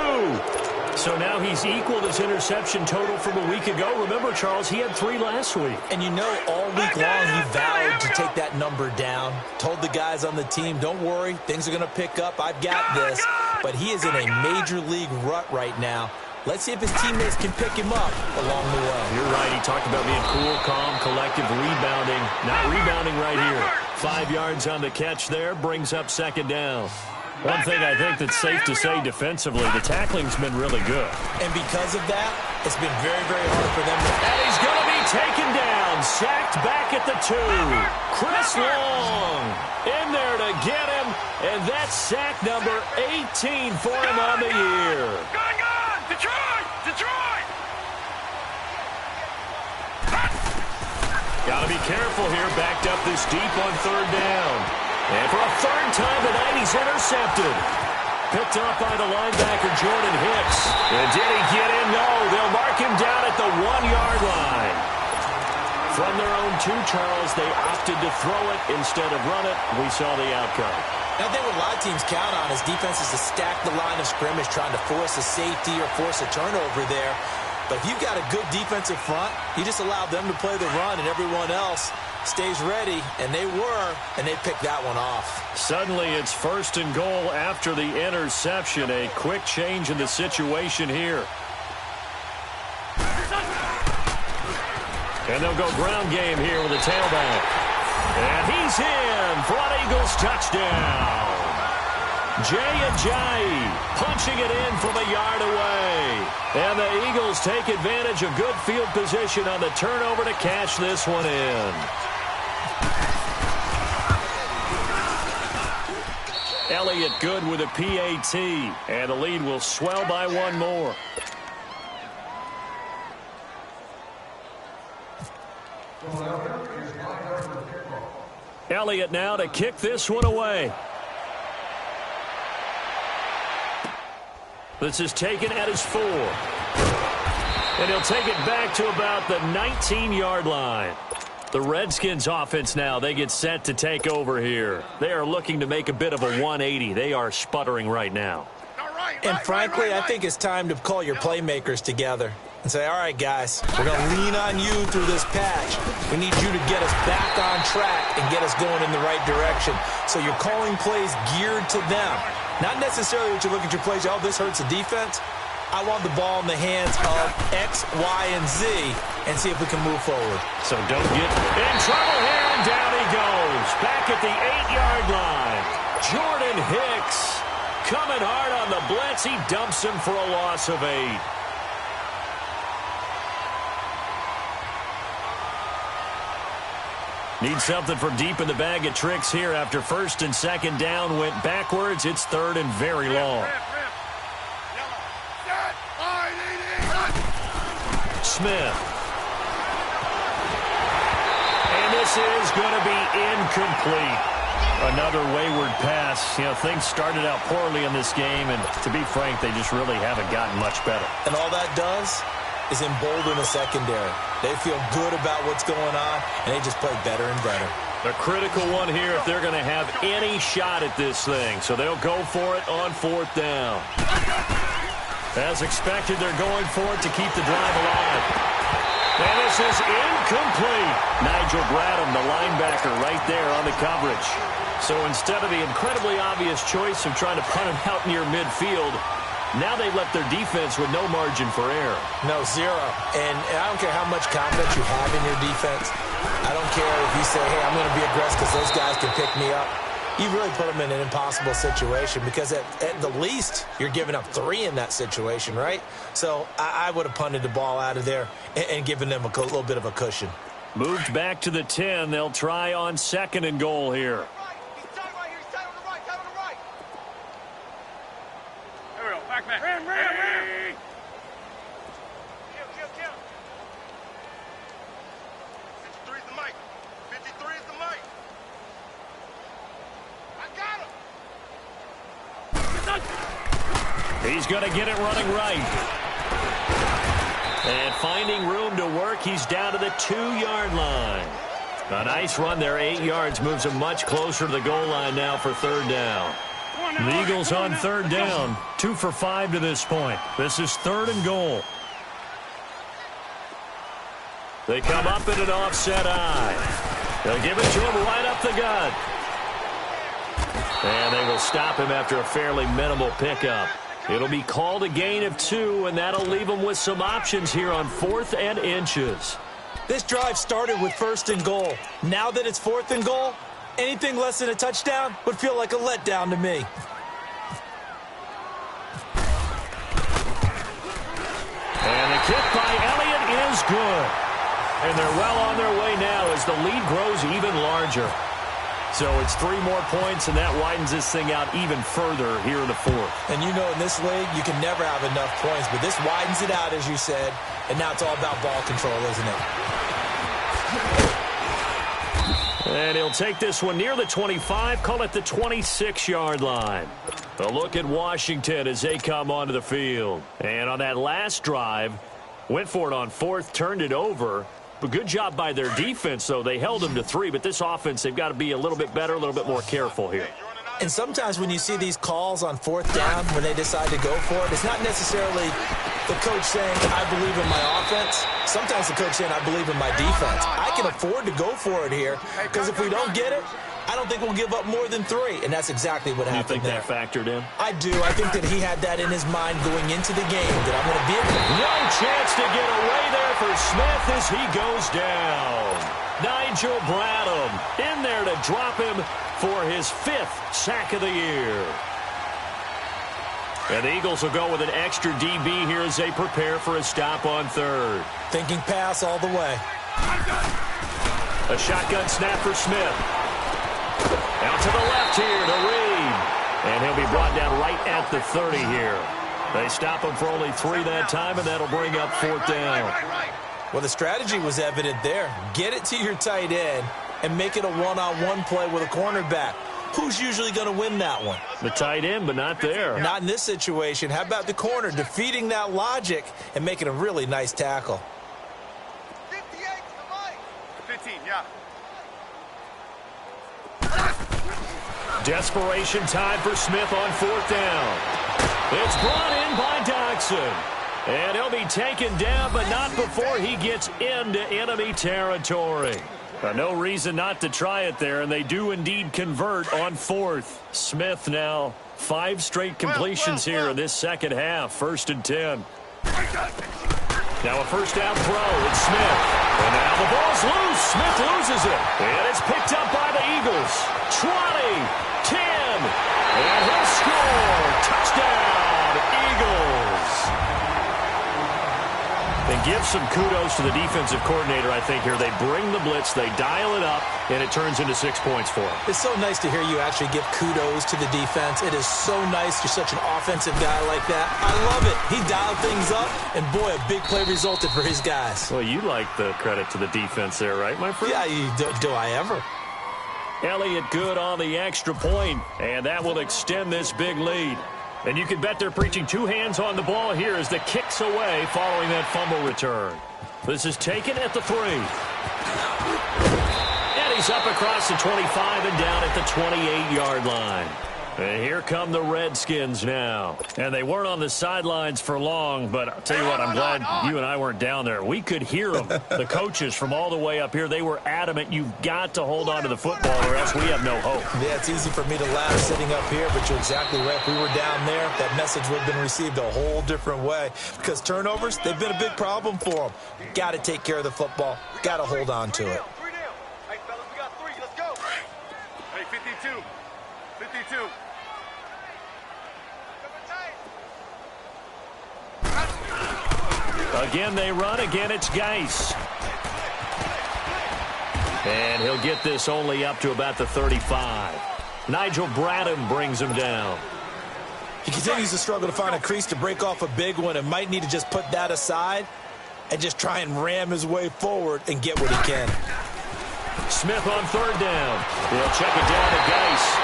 So now he's equaled his interception total from a week ago. Remember, Charles, he had 3 last week. And you know, all week long he vowed to take that number down. Told the guys on the team, don't worry, things are going to pick up. I've got this. But he is in a major league rut right now. Let's see if his teammates can pick him up along the way. You're right. He talked about being cool, calm, collective, rebounding. Not rebounding right here. 5 yards on the catch there. Brings up 2nd down. One thing I think that's safe to say defensively, the tackling's been really good. And because of that, it's been very, very hard for them. And he's going to be taken down. Sacked back at the 2. Chris Long in there to get him. And that's sack number 18 for him on the year. Detroit! Got to be careful here. Backed up this deep on 3rd down. And for a 3rd time tonight, he's intercepted. Picked up by the linebacker, Jordan Hicks. And did he get in? No. They'll mark him down at the 1-yard line. From their own 2, Charles, they opted to throw it instead of run it. We saw the outcome. I think what a lot of teams count on is defenses to stack the line of scrimmage, trying to force a safety or force a turnover there. But if you've got a good defensive front, you just allow them to play the run, and everyone else stays ready, and they picked that one off. Suddenly, it's 1st and goal after the interception. A quick change in the situation here. And they'll go ground game here with a tailback. And he's in for an Eagles touchdown. Jay Ajayi punching it in from a yard away. And the Eagles take advantage of good field position on the turnover to cash this one in. Elliott good with a PAT. And the lead will swell by one more. Elliott now to kick this one away. This is taken at his 4. And he'll take it back to about the 19-yard line. The Redskins offense now, they get set to take over here. They are looking to make a bit of a 180. They are sputtering right now. And frankly, I think it's time to call your playmakers together and say, all right, guys, we're going to lean on you through this patch. We need you to get us back on track and get us going in the right direction. So you're calling plays geared to them. Not necessarily that you look at your plays, oh, this hurts the defense. I want the ball in the hands of X, Y, and Z and see if we can move forward. So don't get in trouble here, and down he goes. Back at the 8-yard line. Jordan Hicks coming hard on the blitz. He dumps him for a loss of 8. Need something for deep in the bag of tricks here after 1st and 2nd down went backwards. It's 3rd and very long. Smith. And this is going to be incomplete. Another wayward pass. You know, things started out poorly in this game, and to be frank, they just really haven't gotten much better. And all that does is embolden the secondary. They feel good about what's going on, and they just play better and better. A critical one here if they're going to have any shot at this thing. So they'll go for it on 4th down. As expected, they're going for it to keep the drive alive. And this is incomplete. Nigel Bradham, the linebacker, right there on the coverage. So instead of the incredibly obvious choice of trying to punt him out near midfield, now they've left their defense with no margin for error. No, zero. And I don't care how much confidence you have in your defense. I don't care if you say, hey, I'm going to be aggressive because those guys can pick me up. You really put them in an impossible situation because at the least you're giving up 3 in that situation, right? So I would have punted the ball out of there and given them a little bit of a cushion. Moved back to the 10. They'll try on 2nd and goal here. He's going to get it running right. And finding room to work, he's down to the 2-yard line. A nice run there, 8 yards, moves him much closer to the goal line now for 3rd down. The Eagles on 3rd down, 2 for 5 to this point. This is 3rd and goal. They come up in an offset eye. They'll give it to him right up the gut. And they will stop him after a fairly minimal pickup. It'll be called a gain of 2, and that'll leave them with some options here on 4th and inches. This drive started with 1st and goal. Now that it's 4th and goal, anything less than a touchdown would feel like a letdown to me. And the kick by Elliott is good. And they're well on their way now as the lead grows even larger. So it's 3 more points, and that widens this thing out even further here in the 4th. And you know, in this league, you can never have enough points, but this widens it out, as you said, and now it's all about ball control, isn't it? And he'll take this one near the 25, call it the 26-yard line. A look at Washington as they come onto the field. And on that last drive, went for it on 4th, turned it over, But good job by their defense, though. They held them to 3, but this offense, they've got to be a little bit better, a little bit more careful here. And sometimes when you see these calls on 4th down, when they decide to go for it, it's not necessarily the coach saying, I believe in my offense. Sometimes the coach saying, I believe in my defense. I can afford to go for it here, because if we don't get it, I don't think we'll give up more than 3. And that's exactly what happened there. You think that factored in? I do. I think that he had that in his mind going into the game, that I'm going to be able to... No chance to get away there for Smith as he goes down. Nigel Bradham in there to drop him for his 5th sack of the year. And the Eagles will go with an extra DB here as they prepare for a stop on 3rd. Thinking pass all the way. A shotgun snap for Smith. Out to the left here to Reed. And he'll be brought down right at the 30 here. They stop him for only 3 that time, and that'll bring up 4th down. Well, the strategy was evident there. Get it to your tight end and make it a one-on-one play with a cornerback. Who's usually going to win that one? The tight end, but not there. Not in this situation. How about the corner defeating that logic and making a really nice tackle? 15, yeah. Desperation time for Smith on 4th down. It's brought in by Dodson. And he'll be taken down, but not before he gets into enemy territory. No reason not to try it there, and they do indeed convert on 4th. Smith now 5 straight completions here in this second half. 1st and 10. Now a 1st down throw. It's Smith. And now the ball's loose. Smith loses it. And it's picked up by the Eagles. 20, 10, and he'll score. Touchdown, Eagles. And give some kudos to the defensive coordinator, I think, here. They bring the blitz, they dial it up, and it turns into 6 points for them. It's so nice to hear you actually give kudos to the defense. It is so nice. You're such an offensive guy like that. I love it. He dialed things up, and boy, a big play resulted for his guys. Well, you like the credit to the defense there, right, my friend? Yeah, do I ever? Elliott good on the extra point, and that will extend this big lead. And you can bet they're preaching 2 hands on the ball here as the kick's away following that fumble return. This is taken at the 3. And he's up across the 25 and down at the 28-yard line. And here come the Redskins now. And they weren't on the sidelines for long, but I'll tell you what, I'm glad you and I weren't down there. We could hear them. The coaches from all the way up here, they were adamant, you've got to hold on to the football or else we have no hope. Yeah, it's easy for me to laugh sitting up here, but you're exactly right. If we were down there, that message would have been received a whole different way. Because turnovers, they've been a big problem for them. Got to take care of the football. Got to hold on to it. 3 down. Hey, fellas, we got 3. Let's go. Hey, 52. 52. Again, they run. Again, it's Geis. And he'll get this only up to about the 35. Nigel Bradham brings him down. He continues to struggle to find a crease to break off a big one and might need to just put that aside and just try and ram his way forward and get what he can. Smith on 3rd down. He'll check it down to Geis.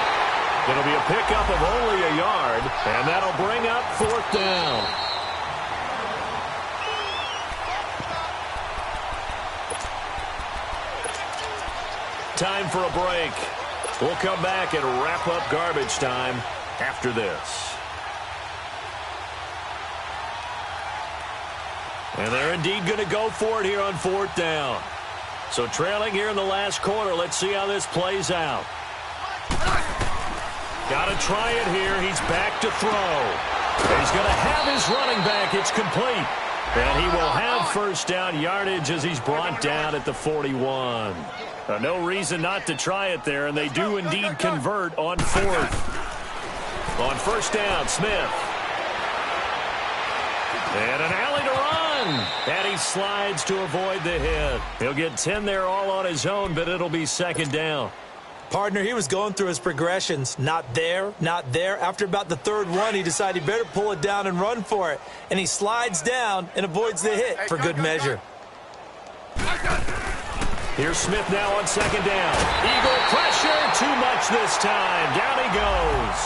It'll be a pickup of only a yard, and that'll bring up 4th down. Time for a break. We'll come back and wrap up garbage time after this. And they're indeed going to go for it here on 4th down. So trailing here in the last quarter. Let's see how this plays out. Got to try it here. He's back to throw. He's going to have his running back. It's complete. And he will have 1st down yardage as he's brought down at the 41. No reason not to try it there, and they do indeed convert on 4th. On 1st down, Smith. And an alley to run. And he slides to avoid the hit. He'll get 10 there all on his own, but it'll be 2nd down. Partner, he was going through his progressions. Not there, not there. After about the 3rd one, he decided he better pull it down and run for it. And he slides down and avoids the hit for good measure. Here's Smith now on 2nd down. Eagle pressure, too much this time. Down he goes.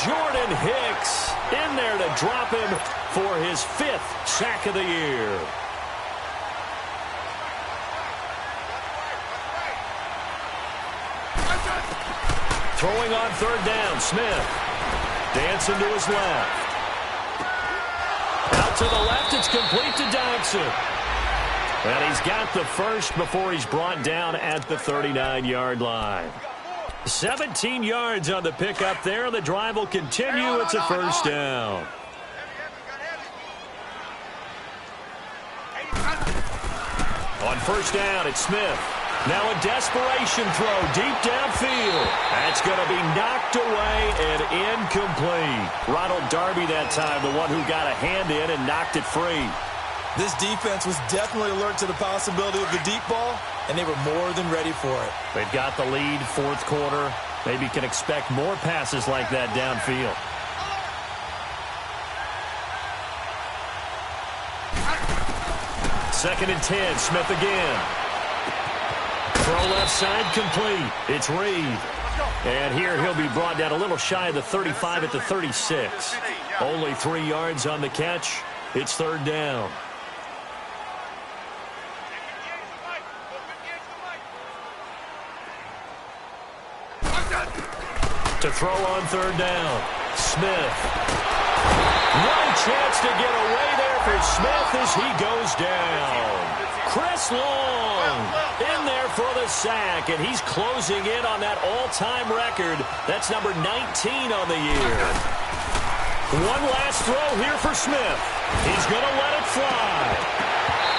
Jordan Hicks in there to drop him for his 5th sack of the year. Throwing on third down, Smith. Dancing to his left. Out to the left, it's complete to Dodson. And he's got the first before he's brought down at the 39-yard line. 17 yards on the pickup there. The drive will continue. It's a first down. On first down, it's Smith. Now a desperation throw deep downfield. That's going to be knocked away and incomplete. Ronald Darby that time, the one who got a hand in and knocked it free. This defense was definitely alert to the possibility of the deep ball, and they were more than ready for it. They've got the lead, fourth quarter. Maybe can expect more passes like that downfield. Second and 10, Smith again. Throw left side complete. It's Reed. And here he'll be brought down a little shy of the 35 at the 36. Only 3 yards on the catch. It's third down. To throw on third down, Smith. No chance to get away there for Smith as he goes down. Chris Long in there for the sack, and he's closing in on that all-time record. That's number 19 on the year. One last throw here for Smith. He's going to let it fly.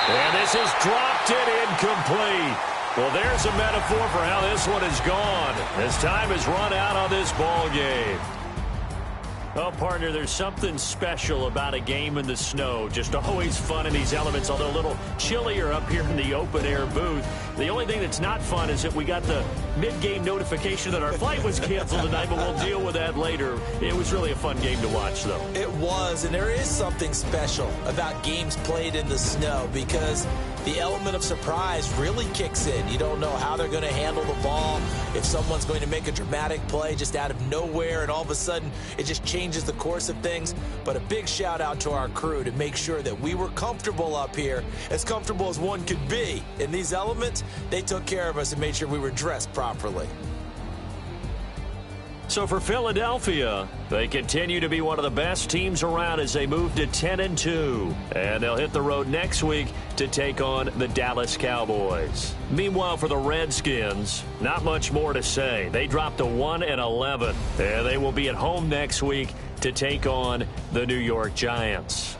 And this is dropped it incomplete. Well, there's a metaphor for how this one is gone. As time has run out on this ball game. Well, partner, there's something special about a game in the snow. Just always fun in these elements, although a little chillier up here in the open-air booth. The only thing that's not fun is that we got the mid-game notification that our flight was canceled tonight, but we'll deal with that later. It was really a fun game to watch, though. It was, and there is something special about games played in the snow because the element of surprise really kicks in. You don't know how they're going to handle the ball, if someone's going to make a dramatic play just out of nowhere, and all of a sudden it just changes the course of things. But a big shout out to our crew to make sure that we were comfortable up here, as comfortable as one could be. In these elements, they took care of us and made sure we were dressed properly. So for Philadelphia, they continue to be one of the best teams around as they move to 10-2. And they'll hit the road next week to take on the Dallas Cowboys. Meanwhile, for the Redskins, not much more to say. They dropped to 1-11, and they will be at home next week to take on the New York Giants.